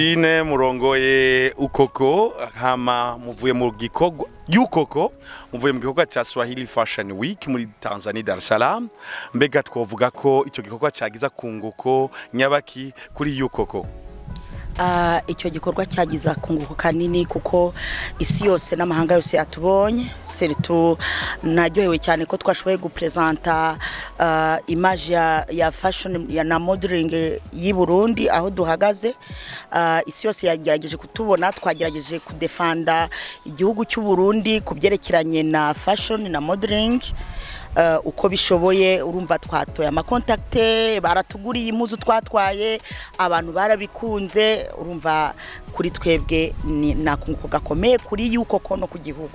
Ine murongoye ukoko hama muvuye mu gikorwa y'ukoko muvuye mu gikorwa cya Swahili Fashion Week muri Tanzania Dar es Salaam mbega twovuga ko icyo gikorwa cyagiza kunguko nyabaki kuri y'ukoko. Icyo gikorwa cyagiza kunguko kanini kuko isi yose n'amahanga yose atubonye seritu naryohewe cyane ko twashoboye gupresenta image ya fashion na modeling y'i Burundi aho duhagaze. Isi yose yagerageje kutubona, twagerageje kudefanda igihugu cy'u Burundi kubyerekeranye na fashion na modeling. Uko bishoboye urumva twatoye amakontakte baratuguriye impuzu twatwaye abantu barabikunze urumva kuri twebwe nakunguko gakomeye kuri y'ukoko no ku gihugu.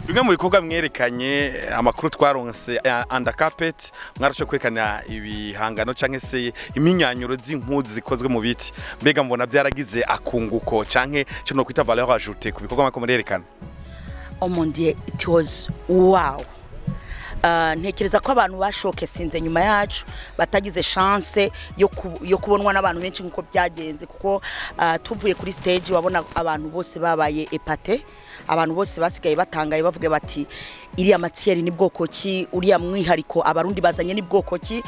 Bimwe mu bikorwa mwerekanye amakuru twaronse under carpet mwarasho kwerekana ibihangano canke se iminyanyuro z'impuzu zikozwe mu biti mbega mbona byaragize akunguko canke cyo no kwita valeur ajoutée ku bikorwa mwako murerekana. Oh mon Dieu, it was wow. Ntekereza ko abantu bashoke sinze nyuma yacu batagize chance yo kubonwa n'abantu benshi nkuko byagenze kuko tuvuye kuri stage wabona abantu bose babaye epate, abantu bose basigaye batangaye bavuge bati iriya matière ni bwoko ki, uriya mwihariko abarundi bazanye ni bwoko ki.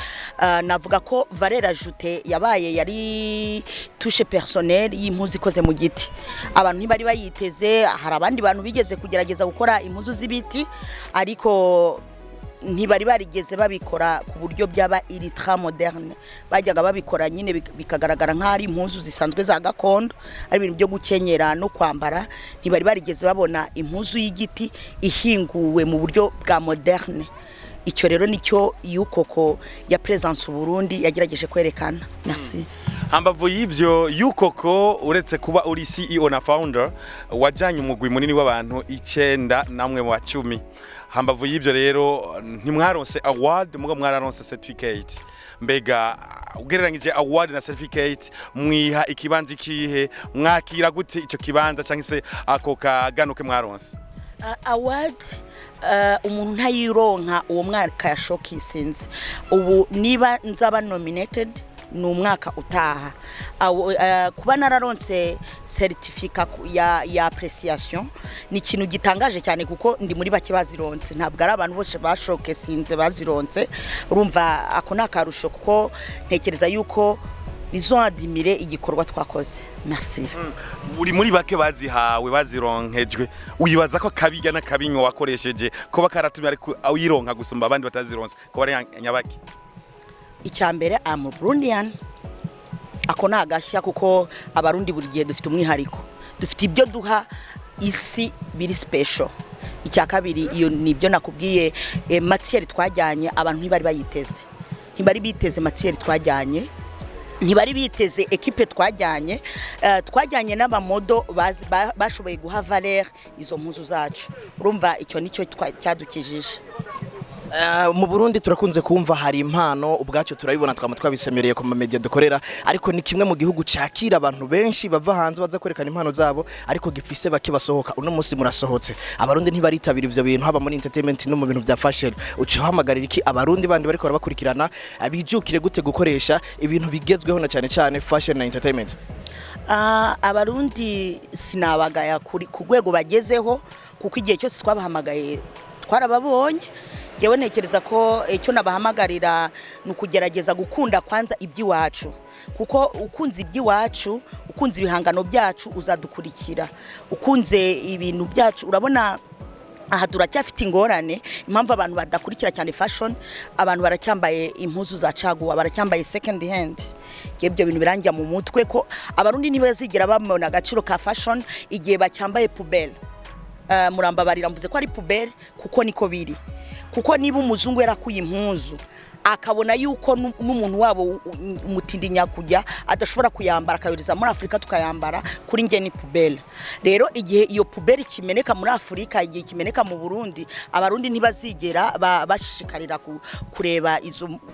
Navuga ko valeur ajoutée yabaye yari touche personnelle y'impuzu ikoze mu giti. Abantu ntibari bayiteze, hari abandi bantu bigeze kugerageza gukora impuzu z'ibiti ariko ntibari barigeze babikora ku buryo byaba ultra moderne. Bajyaga babikora nyine bikagaragara nk'ari impuzu zisanzwe za gakondo ari ibintu byo gukenyera no kwambara. Ntibari barigeze babona impuzu y'igiti ihinguwe mu buryo bwa moderne. Icyo rero nicyo y'ukoko ya presence Burundi yagerageje kwerekana. Merci. Hambavu y'ivyo y'ukoko uretse kuba uri CEO na founder wajanye umugwi munini w'abantu 9 namwe mu 10. Hambavu y'ivyo rero ntimwaronse award mugo mwararonse certificate mbega ugereranyije award na certificate mwiha ikibanza kihe mwakira gute ico kibanza canke se ako kaganuke mwaronse. Award umuntu ntayironka uwo mwaka yashokisinze ubu niba nzaba nominated n'umwaka utaha kuba nararonse certificate ya appreciation ni ikintu gitangaje cyane kuko ndi muri bake bazironse ntabwo ari abantu bose bashoke sinze bazironse urumva ako nakarusho kuko ntekereza yuko izo adimire igikorwa twakoze. Merci. Uri muri bake bazihawe bazironkejwe uyibaza ko kabijya na kabinyo wakoresheje ko bakaratumye ariko uyironka gusumba abandi batazironse ko bari nyabaki. Icyambere am Burundian ako nagashya kuko abarundi buri gihe dufite umwihariko dufite ibyo duha isi biri special. Icya kabiri iyo nibyo nakubwiye matière twajyanye abantu ntibari bayiteze ntibari biteze matière twajyanye ntibari biteze equipe twajyanye n'abamodo bashoboye guha valeur izo mpuzu zacu urumva icyo nicyo cyadukijije. Mu Burundi turakunze kumva hari impano ubwacu turabibona twabisemereye ku media dukorera ariko ni kimwe mu gihugu cyakira abantu benshi bava hanze baza kwerekana impano zabo ariko gifise bake basohoka. Uno munsi murasohotse abarundi ntibaritabira ivyo bintu haba muri entertainment no mu bintu bya fashion ucihamagarira iki abarundi bandi bariko barabakurikirana abijukire gute gukoresha ibintu bigezweho na cyane fashion na entertainment. Abarundi sinabagaya ku rwego bagezeho kuko igihe cyose twabahamagaye twarababonye. Yewe ntekereza ko icyo nabahamagarira nukugerageza gukunda kwanza iby'iwacu kuko ukunze iby'iwacu ukunze ibihangano byacu uzadukurikira ukunze ibintu byacu urabona aha turacyafite ingorane impamvu abantu badakurikira cyane fashion abantu baracyambaye impuzu za caguwa baracyambaye second hand. Ibyo bintu birangira mu mutwe ko abarundi ntibazigera bamona agaciro ka fashion igihe bacyambaye poubelle. Murambabarira mvuze ko ari poubelle kuko niko biri kuko niba umuzungu yarakuye impuzu akabona yuko n'umuntu wabo umutindinya kujya adashobora kuyambara akayuriza muri Afrika tukayambara kuri nge ni poubelle. Rero igihe iyo poubelle kimeneka muri Afrika igihe kimeneka mu Burundi abarundi ntibazigera bashishikarira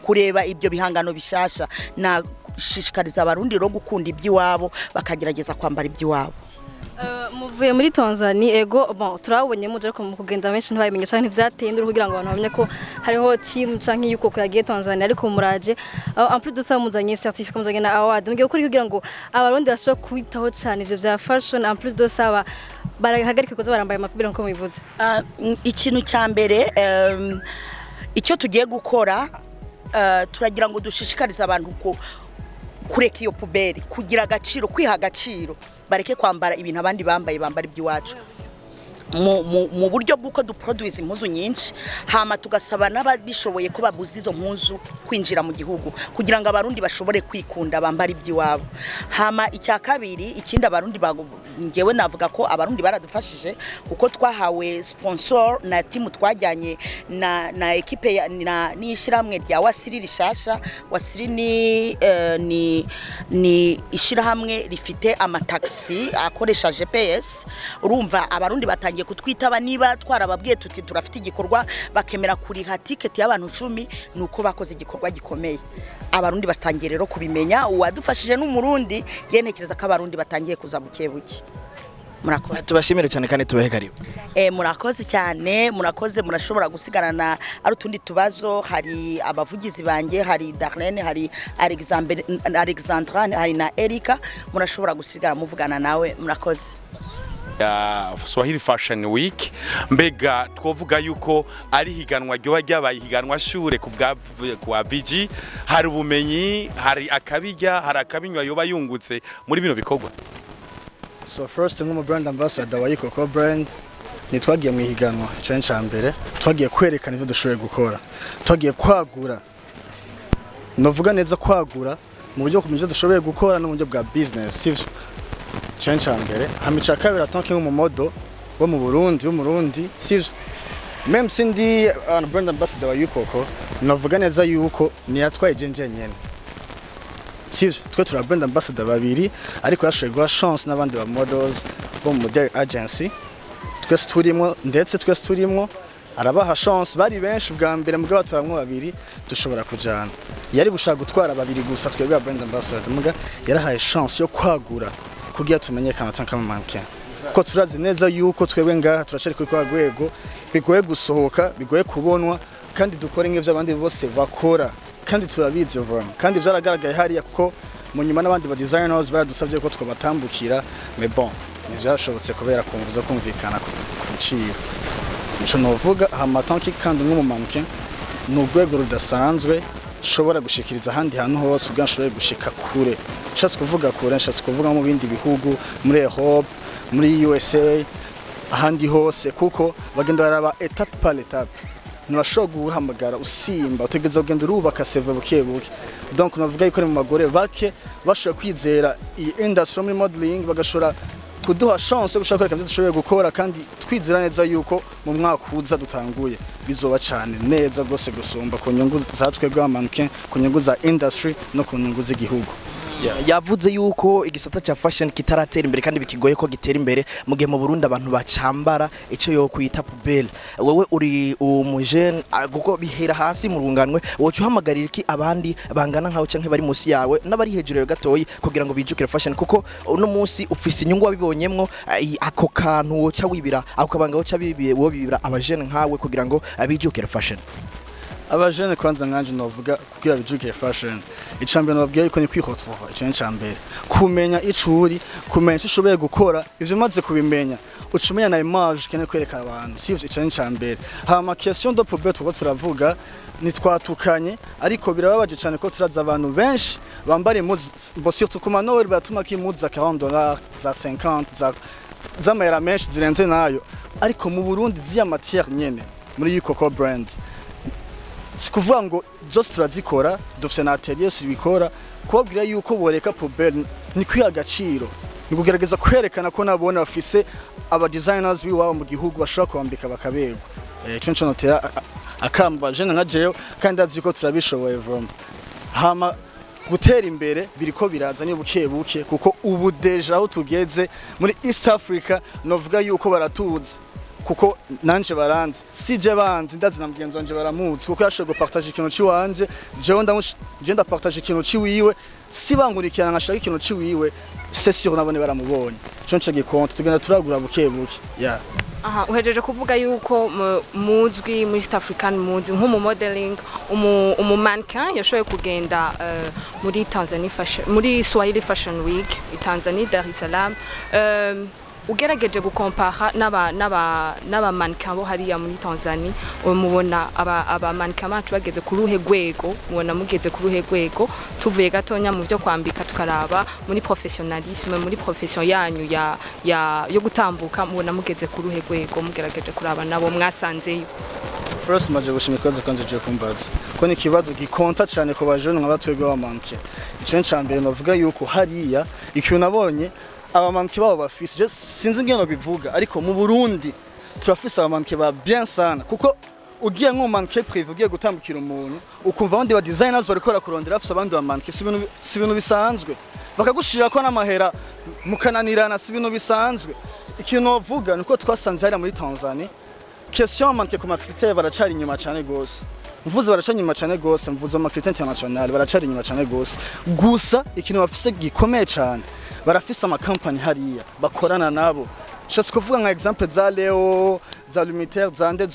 kureba ibyo bihangano bishasha na shishikariza abarundi ro gukunda iby'iwabo bakagerageza kwambara iby'iwabo. muvuye muri Tanzania ego bon turabonye muje ariko mu kugenda benshi ntibabimenye cyane ntivyateye induru kugira ngo abantu bamenye ko hariho team canke yuko ko yagiye Tanzania ariko muraje en plus de ça muzanye certificat muzanye na award mugiye gukora kugira ngo abarundi bashobora kwitaho cyane ivyo vya fashion en plus de ça barahagarika kuza barambaye amapibiro nko mubivuze. Ikintu cya mbere icyo tugiye gukora turagira ngo dushishikarize abantu kureka iyo puberi kugira agaciro kwiha agaciro bareke kwambara ibintu abandi bambaye bambara iby'iwacu mu buryo bw'uko duproduce impuzu nyinshi hama tugasaba n'ababishoboye ko babuza izo mpuzu kwinjira mu gihugu kugira ngo abarundi bashobore kwikunda bambara iby'iwabo. Hama icya kabiri ikindi abarundi ngewe navuga ko abarundi baradufashije kuko twahawe sponsor na timu twajyanye na equipe n'ishiramwe rya Wasiri rishasha. Wasiri ni ishirahamwe rifite amataxi akoresha GPS. Urumva abarundi batangiye kutwitaba niba twarababwiye tuti turafite igikorwa bakemera kuriha ticket y'abantu 10 nuko bakoze igikorwa gikomeye. Abarundi batangiye rero kubimenya uwadufashije n'umurundi yenekereza ko abarundi batangiye kuza bukebuke. Murakoze. Tubashimire cyane kandi tubahe karibu. Murakoze cyane, murakoze murashobora gusigarana ari utundi tubazo hari abavugizi banjye hari Darlene hari Alexandra hari na Erika murashobora gusigara muvugana nawe murakoze. Swahili Fashion Week mbega twovuga yuko ari higanwa ryo ryabaye higanwa shure kwa VG hari ubumenyi hari akabijya hari akabinywa yoba yungutse muri bino bikorwa. So first nk'umu brand ambassador wa Yukoko brand nitwagiye mu higanwa cya mbere twagiye kwerekana ivyo dushoboye gukora twagiye kwagura novuga neza kwagura mu buryo kumije dushoboye gukora no mu buryo bwa business sivyo cya mbere hamica kabiri atanke nk'umumodo wo mu Burundi sivyo même sindi brand ambassador wa Yukoko novuga neza yuko ni yatwaye nyene sivyo twe tura brand ambassador babiri ariko yashoboye guha chance n'abandi ba models bo mu model agency twese turimo arabaha chance bari benshi bwa mbere mugabo turamwe babiri dushobora kujana yari gushaka gutwara babiri gusa twebwe brand ambassador muga yarahaye chance yo kwagura kugira tumenyekana tanka manke ko turazi neza yuko twebwe ngaha turashari kuri kwa rwego bigoye gusohoka bigoye kubonwa kandi dukora nk'ivyo abandi bose bakora kandi turabizi vuba kandi byaragaragaye hariya kuko mu nyuma n'abandi ba designers baradusabye ko twabatambukira mais bon ntibyashobotse kubera kumvuza kumvikana ku biciro nico novuga hamatanki kandi nk'umumanke n'urwego rudasanzwe shobora gushikiriza ahandi hantu hose ubwanshoboye gushika kure nshatse kuvuga kure nshatse kuvuga mu bindi bihugu muri Europe muri USA ahandi hose kuko bagenda baraba étape par étape ntibashobora guhamagara usimba utegeza kugenda urubaka seve bukebuke donc navuga yuko mu magore bake bashobora kwizera iyi industry muri modeling bagashora kuduha chance yo gushaka kwerekana dushoboye gukora kandi twizera neza yuko mu mwaka uza dutanguye bizoba cyane neza gose gusumba ku nyungu za twebwe amanke ku nyungu za industry no ku nyungu z'igihugu. Yavuze yuko igisata cha fashion kitaratera imbere kandi bikigoye ko gitera imbere mu gihe mu Burundi abantu bacambara ico yo kwita pubelle. Wewe uri umujene kuko bihera hasi mu runganwe wocu hamagarira iki abandi bangana nkaho canke bari musi yawe n'abari hejuru yo gatoyi kugira ngo bijukire fashion kuko uno munsi ufise inyungu wabibonyemwo ako kantu woca wibira ako kabanga woca bibiye wo bibira abajene nkawe kugira ngo bijukire fashion. Abajene kwanza nganje novuga kugira bijukire fashion icambere nababwiye yuko ni kwihotova icambere kumenya icuri kumenya ishoboye gukora ivyo maze kubimenya ucumenya na image kene kwerekana abantu sivyo icambere hama question de poubelle tuko turavuga nitwatukanye ariko birababaje cyane ko turaza abantu benshi bambare impuzu surtout kuma Noel batuma ki impuzu za $40 za 50 za mayera menshi zirenze nayo ariko mu Burundi ziya matière nyene muri Yukoko brand sikuvuga ngo zose turazikora dufite na atelier sibikora kubabwira yuko boreka poubelle ni kwiha agaciro ni kugerageza kwerekana ko nabona bafise aba designers biwabo mu gihugu bashobora kwambika bakabego cyo notera akamba je nka jeyo kandi azi ko turabishoboye vom hama gutera imbere biriko biraza ni buke kuko ubu deja aho tugeze muri East Africa novuga yuko baratuza kuko nanje baranze sije banze ndazi na mugenzi wanje baramuzi kuko yashoboye gupartager ikintu ciwanje je ndapartager ikintu ciwiwe sibankurikirana nkashaka ikintu ciwiwe c'est sûr nabone baramubonye ico nce gikonta tugenda turagura buke buke yeah. Aha, uhejeje kuvuga yuko muzwi muri East African muzi nk'umu modeling umu mannequin yashoboye kugenda muri Tanzania fashion muri Swahili Fashion Week i Tanzania Dar es Salaam ugerageje gukompara n'aba mannequin bo hariya muri Tanzania mubona aba mannequin bacu bageze ku ruhe rwego mubona mugeze ku ruhe rwego tuvuye gatonya mu byo kwambika tukaraba muri professionalisme muri profession yanyu yo gutambuka mubona mugeze ku ruhe rwego mugerageje kuraba nabo mwasanzeyo. First maje gushimira kazo kanje je kumbaza ko ni kibazo gikonta cyane ko bajene nk'abatwebwe ba mannequin ico ncambere navuga yuko hariya ikintu nabonye abamanke babo bafise je sinzi ngeno bivuga ariko mu Burundi turafise abamanke ba bien sana kuko ugiye nk'umanke privé ugiye gutambukira umuntu ukumva abandi ba designers bariko barakurondera afise abandi bamanke si ibintu bisanzwe bakagushira ko n'amahera mukananirana si ibintu bisanzwe ikintu bavuga nuko twasanze hari muri Tanzania question manke ku makritère baracari inyuma cyane gose mvuze baracari inyuma cyane gose mvuze mu makritère international baracari inyuma cyane gose gusa ikintu bafise gikomeye cyane barafise ama company hariya bakorana nabo shatse kuvuga nka example za Leo za Lumitaire zande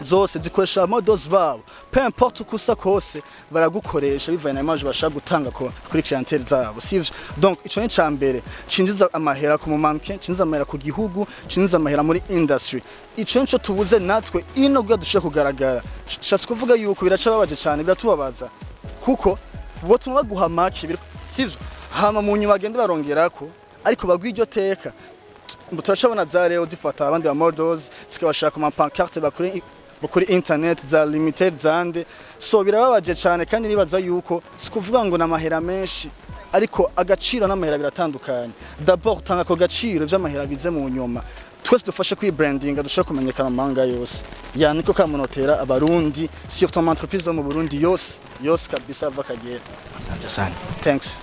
zose zikoresha models babo peu importe ukusa kose baragukoresha bivaye na image bashaka gutanga kuri clientele zabo sivyo donc ico ni cambere cinjiza amahera ku mannequin cinjiza amahera ku gihugu cinjiza amahera muri industry ico nico tubuze natwe ino gwa dushaka kugaragara shatse kuvuga yuko biraca babaje cyane biratubabaza kuko bo tuma baguha make sivyo hama mu nyuma bagende barongerako ariko bagwi iryo teka turacabona za Leo zifata abandi ba models zikabashaka ama pancarte bakuri internet za limited zande so birababaje cyane kandi nibaza yuko sikuvuga ngo namahera menshi ariko agaciro n'amahera biratandukanye d'abord tanga ko gaciro by'amahera bize mu nyuma twese dufashe kwi branding dushaka kumenyekana amanga yose yani ko kamunotera abarundi surtout entreprise zo mu Burundi yose kabisa bakagera. Asante sana. Thanks.